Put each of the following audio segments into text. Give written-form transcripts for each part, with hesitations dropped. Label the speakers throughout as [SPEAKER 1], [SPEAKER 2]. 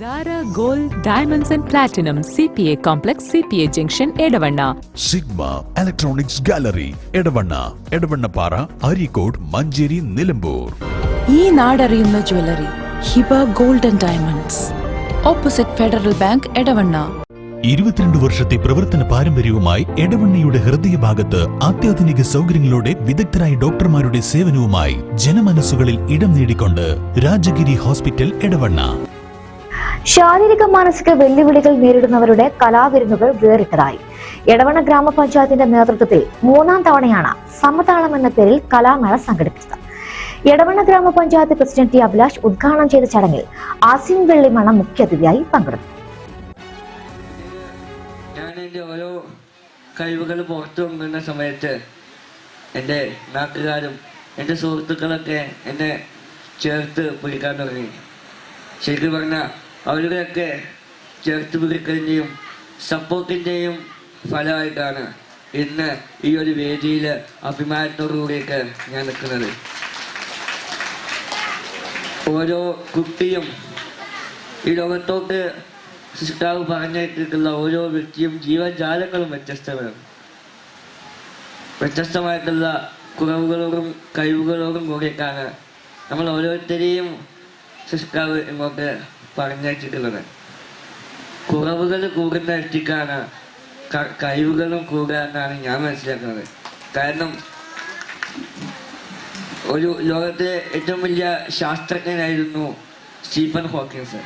[SPEAKER 1] Zara Gold Diamonds and Platinum CPA Complex CPA Junction Edavanna
[SPEAKER 2] Sigma Electronics Gallery Edavanna Para Arikod Manjeri Nilambur
[SPEAKER 3] ഈ നാടറിയുന്ന jewellery Hiba gold and diamonds opposite Federal Bank Edavanna
[SPEAKER 2] 22 വർഷത്തെ പ്രവർത്തന പാരമ്പര്യവുമായി എടവണ്ണയുടെ ഹൃദയഭാഗത്ത് അത്യാധുനിക സൗകര്യങ്ങളോടെ വിദഗ്ധരായ ഡോക്ടർമാരുടെ സേവനവുമായി ജനമനസ്സുകളിൽ ഇടം നേടിക്കൊണ്ട് രാജഗിരി ഹോസ്പിറ്റൽ എടവണ്ണ.
[SPEAKER 4] ശാരീരിക മാനസിക വെല്ലുവിളികൾ നേരിടുന്നവരുടെ കലാവിരുന്നുകൾ വേറിട്ടതായി. എടവണ്ണ ഗ്രാമപഞ്ചായത്തിന്റെ നേതൃത്വത്തിൽ 3-ാം തവണയാണ് സമതാളം എന്ന പേരിൽ കലാമേള സംഘടിപ്പിച്ചത്. എടവണ്ണ ഗ്രാമപഞ്ചായത്ത് പ്രസിഡന്റ് ടി അഭിലാഷ് ഉദ്ഘാടനം ചെയ്ത ചടങ്ങിൽ ആസിം വെള്ളിമണ മുഖ്യാതിഥിയായി പങ്കെടുത്തു.
[SPEAKER 5] ഞാൻ എൻ്റെ ഓരോ കഴിവുകൾ പുറത്തു കൊണ്ടുവരുന്ന സമയത്ത് എൻ്റെ നാട്ടുകാരും എൻ്റെ സുഹൃത്തുക്കളൊക്കെ എന്നെ ചേർത്ത് പിടിക്കാൻ തുടങ്ങി. ശരിക്കും പറഞ്ഞാൽ അവരുടെയൊക്കെ ചേർത്ത് പിടിക്കലിൻ്റെയും സപ്പോർട്ടിൻ്റെയും ഫലമായിട്ടാണ് ഇന്ന് ഈ ഒരു വേദിയിൽ അഭിമാനത്തോടു കൂടിയൊക്കെ ഞാൻ നിൽക്കുന്നത്. ഓരോ കുട്ടിയും ഈ ലോകത്തോട്ട് സൃഷ്ടാവ് പറഞ്ഞിട്ടുള്ള ഓരോ വ്യക്തിയും ജീവജാലങ്ങളും വ്യത്യസ്തമായിട്ടുള്ള കുറവുകളോടും കഴിവുകളോടും കൂടിയിട്ടാണ് നമ്മൾ ഓരോരുത്തരെയും സൃഷ്ടാവ് ഇങ്ങോട്ട് പറഞ്ഞിട്ടുള്ളത്. കുറവുകൾ കൂടുന്ന വ്യക്തിക്കാണ് കഴിവുകളും കൂടുക എന്നാണ് ഞാൻ മനസ്സിലാക്കുന്നത്. കാരണം ഒരു ലോകത്തിലെ ഏറ്റവും വലിയ ശാസ്ത്രജ്ഞനായിരുന്നു സ്റ്റീഫൻ ഹോക്കിൻസ്.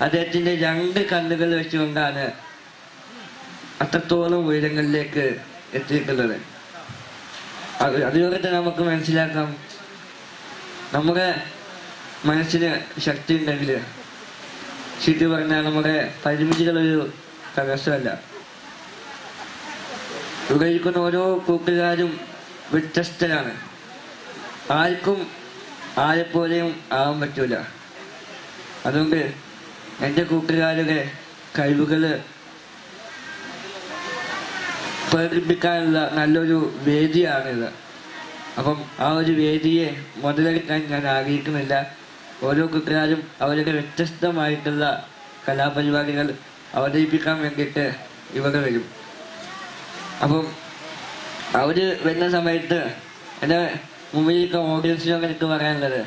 [SPEAKER 5] അദ്ദേഹത്തിൻ്റെ 2 കണ്ണുകൾ വെച്ചുകൊണ്ടാണ് അത്രത്തോളം ഉയരങ്ങളിലേക്ക് എത്തിയിട്ടുള്ളത്. അതുകൊണ്ട് തന്നെ നമുക്ക് മനസ്സിലാക്കാം, നമ്മുടെ മനസ്സിന് ശക്തി ഉണ്ടെങ്കിൽ ശരിക്കും പറഞ്ഞാൽ നമ്മുടെ പരിമിതികളൊരു തടസ്സമല്ല. ഉപയോഗിക്കുന്ന ഓരോ കൂട്ടുകാരും വ്യത്യസ്തരാണ്. ആർക്കും ആരെപ്പോലെയും ആവാൻ പറ്റൂല. അതുകൊണ്ട് എൻ്റെ കൂട്ടുകാരുടെ കഴിവുകൾ പ്രകടിപ്പിക്കാനുള്ള നല്ലൊരു വേദിയാണിത്. അപ്പം ആ ഒരു വേദിയെ മുതലെടുക്കാൻ ഞാൻ ആഗ്രഹിക്കുന്നില്ല. ഓരോ കൂട്ടുകാരും അവരുടെ വ്യത്യസ്തമായിട്ടുള്ള കലാപരിപാടികൾ അവതരിപ്പിക്കാൻ വേണ്ടിയിട്ട് ഇവിടെ വരും. അപ്പം അവർ വരുന്ന സമയത്ത് എൻ്റെ മുമ്പിലേക്ക് ഓഡിയൻസിനൊക്കെ എനിക്ക് പറയാനുള്ളത്,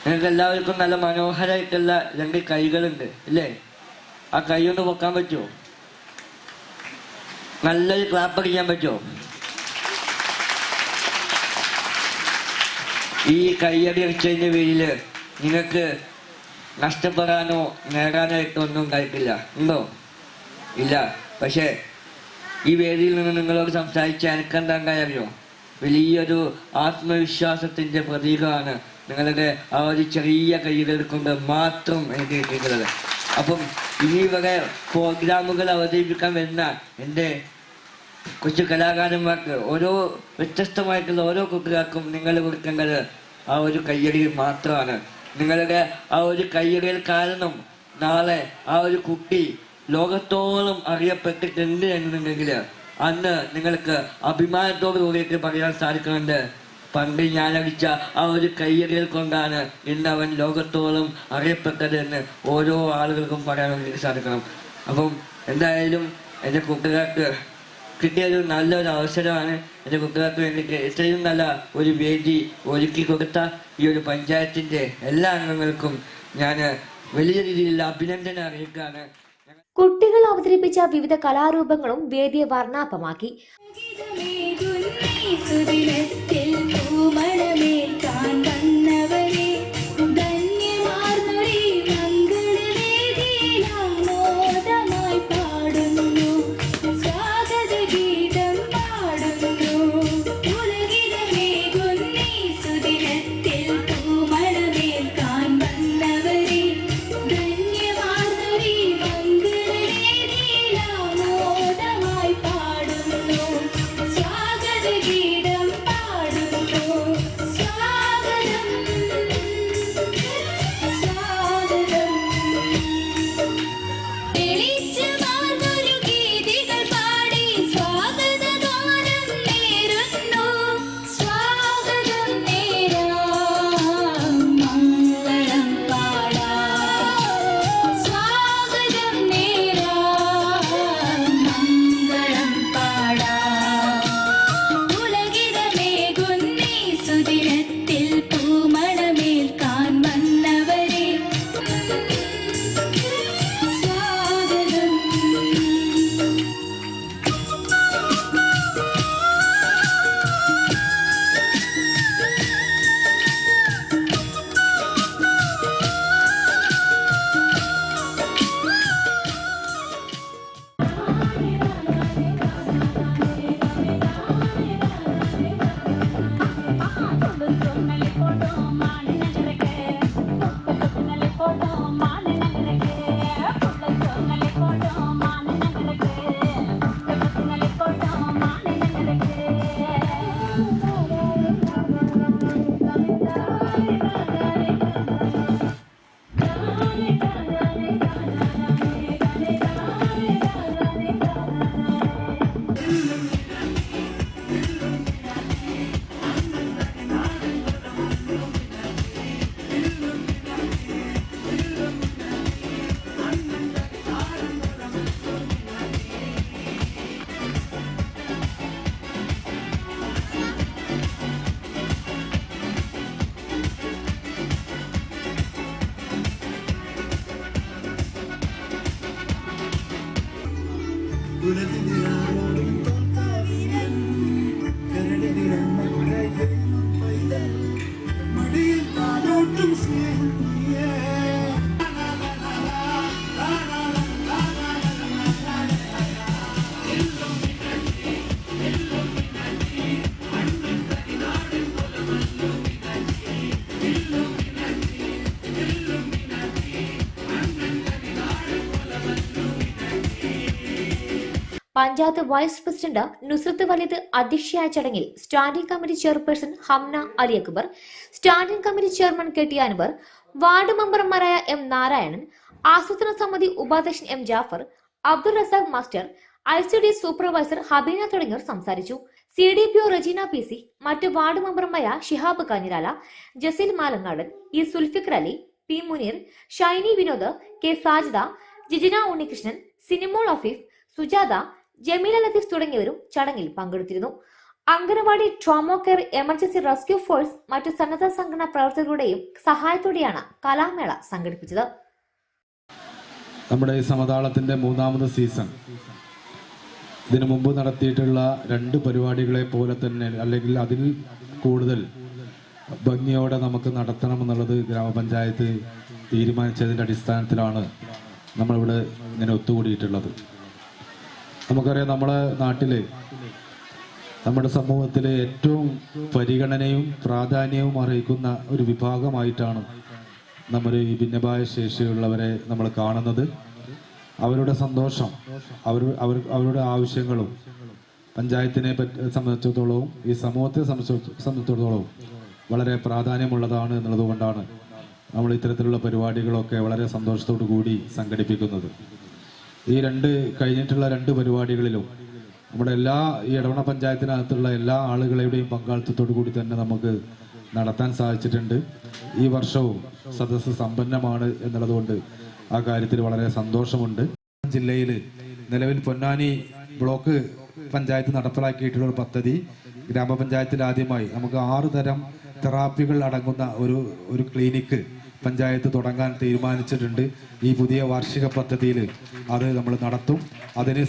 [SPEAKER 5] നിങ്ങൾക്ക് എല്ലാവർക്കും നല്ല മനോഹരമായിട്ടുള്ള 2 കൈകളുണ്ട് ഇല്ലേ? ആ കൈ കൊണ്ട് പൊക്കാൻ പറ്റുമോ? നല്ലൊരു ക്ലാപ്പ് അടിക്കാൻ പറ്റുമോ? ഈ കൈയടി അടിച്ചതിൻ്റെ പേരിൽ നിങ്ങൾക്ക് നഷ്ടപ്പെടാനോ നേടാനോ ഒന്നും ഉണ്ടായിട്ടില്ല, ഉണ്ടോ? ഇല്ല. പക്ഷേ ഈ വേദിയിൽ നിന്ന് നിങ്ങളോട് സംസാരിച്ച് എനിക്കെന്താ ഉണ്ടായോ? വലിയൊരു ആത്മവിശ്വാസത്തിൻ്റെ പ്രതീകമാണ് നിങ്ങളുടെ ആ ഒരു ചെറിയ കൈകൾ കൊണ്ട് മാത്രം എനിക്ക് കിട്ടിയിട്ടുള്ളത്. അപ്പം ഈ വക പ്രോഗ്രാമുകൾ അവതരിപ്പിക്കാൻ വരുന്ന എൻ്റെ കൊച്ചു കലാകാരന്മാർക്ക്, ഓരോ വ്യത്യസ്തമായിട്ടുള്ള ഓരോ കൂട്ടുകാർക്കും നിങ്ങൾ കൊടുക്കേണ്ടത് ആ ഒരു കയ്യടി മാത്രമാണ്. നിങ്ങളുടെ ആ ഒരു കയ്യടിയിൽ കാരണം നാളെ ആ ഒരു കുട്ടി ലോകത്തോളം അറിയപ്പെട്ടിട്ടുണ്ട് എന്നുണ്ടെങ്കിൽ അന്ന് നിങ്ങൾക്ക് അഭിമാനത്തോടു കൂടിയിട്ട് പറയാൻ സാധിക്കുന്നുണ്ട്, പണ്ട് ഞാൻ അടിച്ച ആ ഒരു കയ്യടികൾ കൊണ്ടാണ് ഇന്ന് അവൻ ലോകത്തോളം അറിയപ്പെട്ടത് എന്ന് ഓരോ ആളുകൾക്കും പറയാൻ വേണ്ടി സാധിക്കണം. അപ്പം എന്തായാലും എൻ്റെ കൂട്ടുകാർക്ക് കിട്ടിയൊരു നല്ലൊരു അവസരമാണ്. എൻ്റെ കൂട്ടുകാർക്ക് വേണ്ടിയിട്ട് ഇത്രയും നല്ല ഒരു വേദി ഒരുക്കി കൊടുത്ത ഈ ഒരു പഞ്ചായത്തിൻ്റെ എല്ലാ അംഗങ്ങൾക്കും ഞാൻ വലിയ രീതിയിലുള്ള അഭിനന്ദനം അറിയിക്കുകയാണ്.
[SPEAKER 4] കുട്ടികൾ അവതരിപ്പിച്ച വിവിധ കലാരൂപങ്ങളും വേദിയെ വർണ്ണാഭമാക്കി. പഞ്ചായത്ത് വൈസ് പ്രസിഡന്റ് നുസ്രത്ത് വലീദ് അധ്യക്ഷയായ ചടങ്ങിൽ standing committee chairperson Hamna Ali Akbar, standing committee chairman K T. Anwar, ward മെമ്പർമാരായ എം. നാരായണൻ, ആസൂത്രണ സമിതി ഉപാധ്യക്ഷൻ M. Jafar, Abdul Razak master, ICD supervisor Habeena തുടങ്ങിയവർ സംസാരിച്ചു. CDPO റജീന PC, മറ്റു വാർഡ് മെമ്പർമാരായ Shihab Kanjirala, Jaseel Malangadan, E. Zulfikar Ali, P. Muneer, Shiny Vinod, K. Sajida, Jijina Unnikrishnan, Sinimol Afeef, Sujatha, Jameela Latheef തുടങ്ങിയവരും ചടങ്ങിൽ പങ്കെടുത്തിരുന്നു. Anganwadi, trauma care, emergency rescue force, മറ്റു സന്നദ്ധ സംഘടനാ പ്രവർത്തകരുടെയും സഹായത്തോടെയാണ് കലാമേള സംഘടിപ്പിച്ചത്.
[SPEAKER 6] നമ്മുടെ ഈ സമതാളത്തിന്റെ 3ാമത് സീസൺ ഇതിനു മുമ്പ് നടത്തിയിട്ടുള്ള 2 പരിപാടികളെ പോലെ തന്നെ അല്ലെങ്കിൽ അതിൽ കൂടുതൽ ഭംഗിയോടെ നമുക്ക് നടത്തണമെന്നുള്ളത് ഗ്രാമപഞ്ചായത്ത് തീരുമാനിച്ചതിൻ്റെ അടിസ്ഥാനത്തിലാണ് നമ്മളിവിടെ ഇങ്ങനെ ഒത്തുകൂടിയിട്ടുള്ളത്. നമുക്കറിയാം, നമ്മുടെ നാട്ടിൽ നമ്മുടെ സമൂഹത്തിൽ ഏറ്റവും പരിഗണനയും പ്രാധാന്യവും അർഹിക്കുന്ന ഒരു വിഭാഗമായിട്ടാണ് നമ്മൾ ഈ ഭിന്നമായ ശേഷിയുള്ളവരെ നമ്മൾ കാണുന്നത്. അവരുടെ സന്തോഷം, അവരുടെ ആവശ്യങ്ങളും പഞ്ചായത്തിനെ സംബന്ധിച്ചിടത്തോളവും ഈ സമൂഹത്തെ സംബന്ധിച്ചിടത്തോളവും വളരെ പ്രാധാന്യമുള്ളതാണ് എന്നുള്ളതുകൊണ്ടാണ് നമ്മൾ ഇത്തരത്തിലുള്ള പരിപാടികളൊക്കെ വളരെ സന്തോഷത്തോടു കൂടി സംഘടിപ്പിക്കുന്നത്. ഈ കഴിഞ്ഞിട്ടുള്ള 2 പരിപാടികളിലും നമ്മുടെ ഈ എടവണ്ണ പഞ്ചായത്തിനകത്തുള്ള എല്ലാ ആളുകളുടെയും പങ്കാളിത്തത്തോടു കൂടി തന്നെ നമുക്ക് നടത്താൻ സാധിച്ചിട്ടുണ്ട്. ഈ വർഷവും സദസ്സ് സമ്പന്നമാണ് എന്നുള്ളതുകൊണ്ട് ആ കാര്യത്തിൽ വളരെ സന്തോഷമുണ്ട്. ജില്ലയിൽ നിലവിൽ പൊന്നാനി ബ്ലോക്ക് പഞ്ചായത്ത് നടപ്പിലാക്കിയിട്ടുള്ള ഒരു പദ്ധതി, ഗ്രാമപഞ്ചായത്തിൽ ആദ്യമായി നമുക്ക് 6 തരം തെറാപ്പികൾ അടങ്ങുന്ന ഒരു ക്ലിനിക്ക് പഞ്ചായത്ത് തുടങ്ങാൻ തീരുമാനിച്ചിട്ടുണ്ട്. ഈ പുതിയ വാർഷിക പദ്ധതിയിൽ അത് നമ്മൾ നടത്തും. അതിന്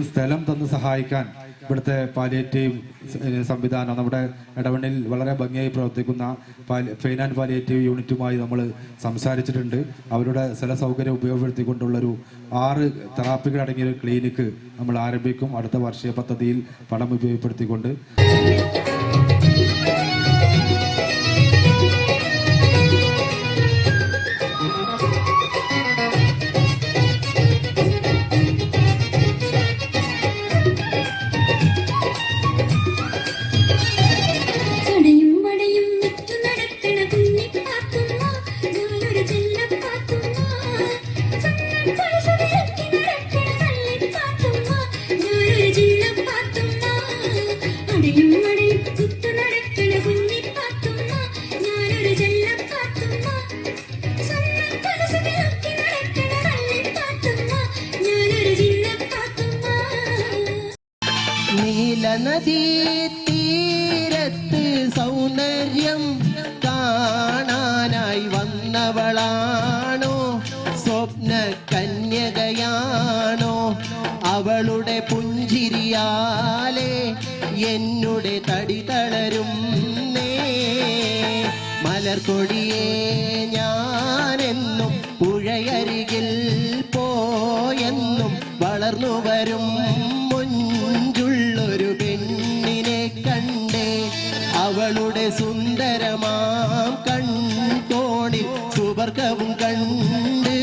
[SPEAKER 6] സ്ഥലം തന്ന് സഹായിക്കാൻ ഇവിടുത്തെ പാലിയേറ്റീവ് സംവിധാനം, നമ്മുടെ ഇടവണ്ണിൽ വളരെ ഭംഗിയായി പ്രവർത്തിക്കുന്ന ഫെയിൻ ആൻഡ് പാലിയേറ്റീവ് യൂണിറ്റുമായി നമ്മൾ സംസാരിച്ചിട്ടുണ്ട്. അവരുടെ സ്ഥല സൗകര്യം ഉപയോഗപ്പെടുത്തിക്കൊണ്ടുള്ളൊരു 6 തെറാപ്പികൾ അടങ്ങിയ ക്ലിനിക്ക് നമ്മൾ ആരംഭിക്കും അടുത്ത വാർഷിക പദ്ധതിയിൽ പണം ഉപയോഗപ്പെടുത്തിക്കൊണ്ട്.
[SPEAKER 7] നദീ തീരത്ത് സൗന്ദര്യം കാണാനായി വന്നവളാണോ, സ്വപ്ന കന്യകയാണോ, അവളുടെ പുഞ്ചിരിയാലേ എന്നുടെ തടി തളരും മലർക്കൊടിയേ ഞാനെന്നും പുഴയരികിൽ പോയെന്നും വളർന്നു വരും അവളുടെ സുന്ദരമാം കൺകോണിൽ സുവർഗവും കണ്ട്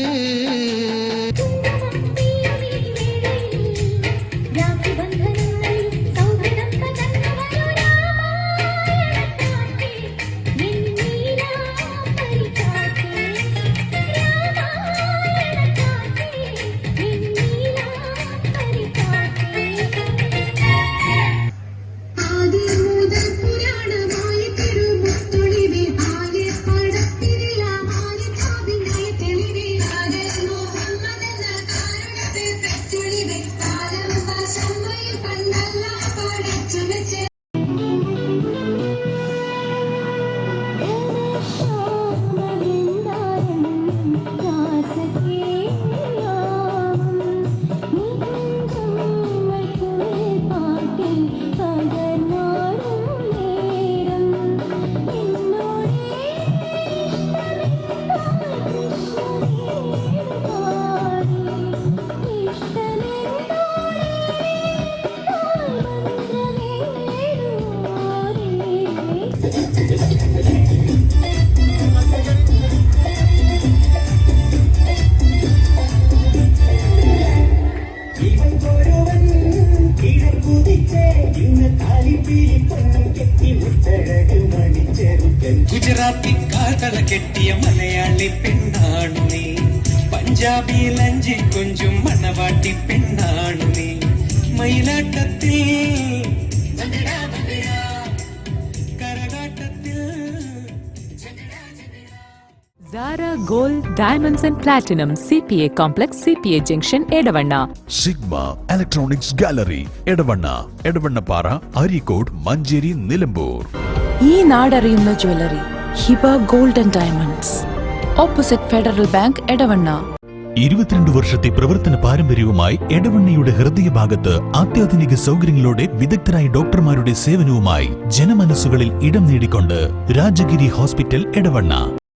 [SPEAKER 8] മലയാളി പെണ്ണാണു നീ, പഞ്ചാബിയിൽ അഞ്ചി കൊഞ്ചും മണവാട്ടി പെണ്ണാണു നീ, മയിലാട്ടത്തിൽ കരകാട്ടത്തിൽ
[SPEAKER 1] Zara Gold Diamonds and Platinum CPA Complex CPA Junction Edavanna.
[SPEAKER 2] Sigma electronics gallery Edavanna, Edavannappara, Areekode, Manjeri, Nilambur.
[SPEAKER 3] ഈ നാടറിയുന്ന jewellery Hiba gold and diamonds, opposite Federal Bank Edavanna.
[SPEAKER 2] 22 വർഷത്തെ പ്രവർത്തന പാരമ്പര്യവുമായി എടവണ്ണയുടെ ഹൃദയഭാഗത്ത് അത്യാധുനിക സൗകര്യങ്ങളോടെ വിദഗ്ധരായ ഡോക്ടർമാരുടെ സേവനവുമായി ജനമനസ്സുകളിൽ ഇടം നേടിക്കൊണ്ട് രാജഗിരി ഹോസ്പിറ്റൽ എടവണ്ണ.